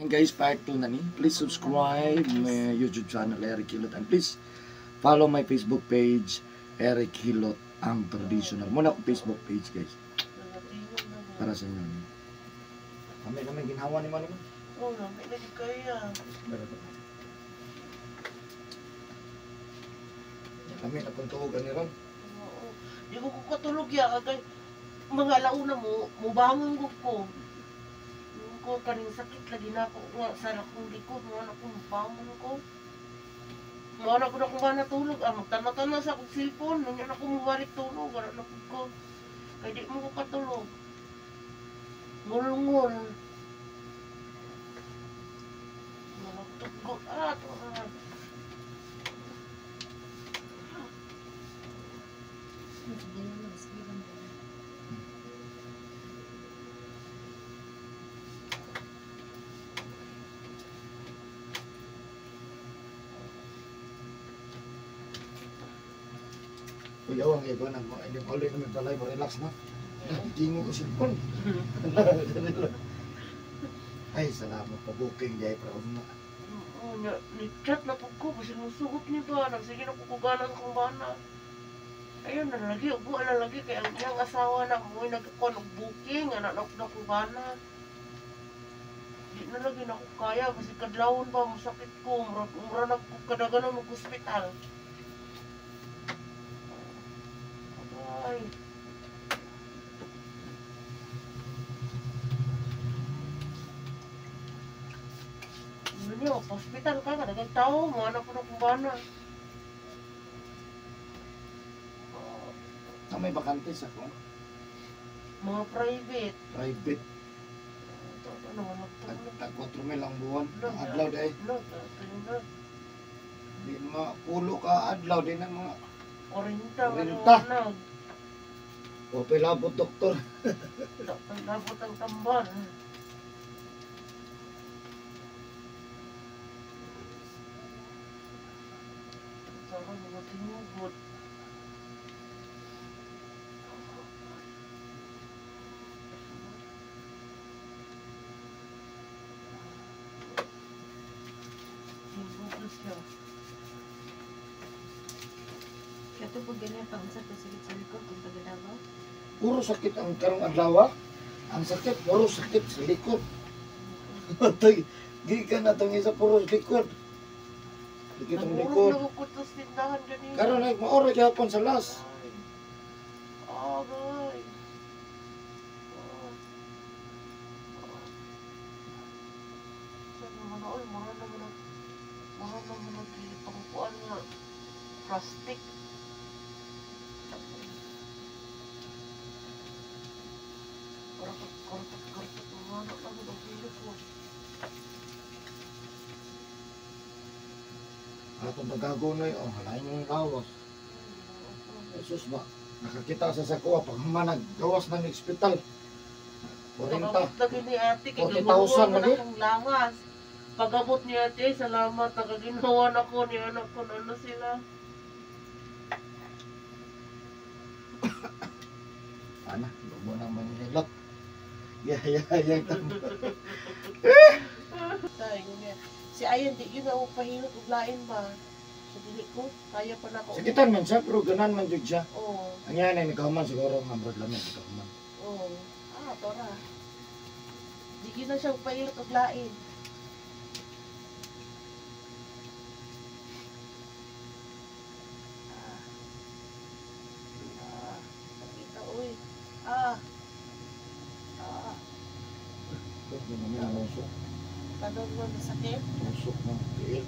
And guys, part 2 na ni. Please subscribe my YouTube channel, Eric Hilot. And please follow my Facebook page, Eric Hilot, ang traditional. Muna akong Facebook page, guys. Para sa inyo. Kami naman ginawa ni Manny. Oo, may lagi kaya. Kami na puntuhogan ni Ron. Oo. Di ko katulog ya. Kay mga launa mo, mubangon ko. Ko kaning sakit lagi na ako nga sa akong likod nga akong bangon ko nga ako na kung ba natulog magtana-tana sa akong cellphone nandiyan ako mabalik tulog wala na ko kaya di mo ko katulog ngul-ngul nagtugot Kuya, ang ito na mo. Hindi ko ulit naman talay mo. Relax na. Tingo ko silpon. Ay, salamat pa. Booking jay para na. Oo, ni-chat na po ko kasi nusugot ni ba sige na kukuganan kong bana ayun na lagi ubo na lagi kaya ang iyang asawa na mo nagkukuha ng booking anak na ko bana di na lagi na ko kaya kasi kadlawon ba masakit ko mura na kadaganan ng hospital. Ay. Ini hospital ka dagang tao mo anak ko na kumbana. May bakante sa ko. Mga private. Private. Ano magtulog? Tag 4 mil ang buwan. Adlaw day. Di mga pulo ka adlaw din ang mga 40. O pilabot doktor. Labot ang tambal. Sarang mga tinugod. Tinugod siya. Ito po ganyan pang sa sakit sa likod kung taga-Davao. Puro sakit ang karong adlaw. Ang sakit, puro sakit sa likod. Gikan na itong isa puro sa likod. Sakit ang likod. Nagkukutos tindahan ganyan. Karon ay maoray gihapon sa las. Agay. Saan naman na, oy, mara naman nagpangkuan nga. Plastic. Kartot mga anak lang ang pilit mo. Atong pagkagunay, halayin mo yung lawas. Jesus ba? Nakakita sa sakuha pag naggawas ng ospital. 40. Pag-abot lagi ni ate, 40,000 kagawa mo na lagi? akong langas. Pag-abot ni ate, salamat, nakaginawa na ko ni anak ko na ano sila. Ana, mo nang manihilot. Yeah. Tay, ganyan. Si Ayan, di yun ako pahilot, uglain ba? Sa dili ko, kaya pa na ako. Sakitan man siya, pero ganan man jud siya. Oo. Ang yan ay nagkahuman siguro ang brad lang nagkahuman. Oo. Tora. Di yun na siya pahilot, uglain. Nakita, uy. Ito naman ang usok. Tanong mo na sakit. Usok na. Tiil.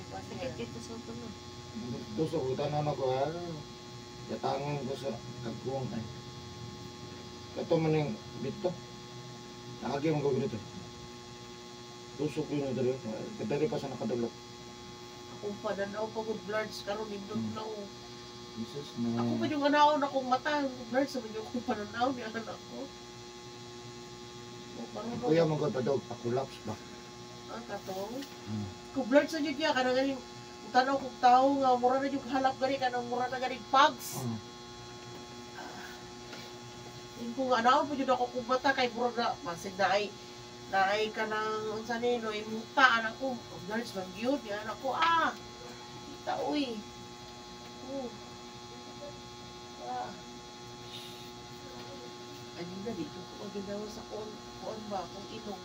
Sakit dito sa ulo. Tusok, utanan ako ha. Yatangon ko sa kagkuwang ay. Kato man yung dito. Nakagi mong gawin dito. Tusok yun ito rin. Kadari pa sa nakadulot. Kung pananaw pa kung bloods karon nindot na o. Jesus na. Ako pa yung anaon akong mata. Bloods sa mga kung pananaw ni anak ko. Kuya mong gawin pa daw. Pakulaps ba? Ang katong. Kung bloods sa niya, kanang galing tanaw kong tao nga, mura na yung halap gani, kanang mura na ganing pugs. Yung kung ano po yun ako kung bata kay burag na pasig naay ka ng unsa ni no imuta anak ko girls man gyud ya anak ko kita uy oh ano na dito ko ginawa sa kuan ba kung inom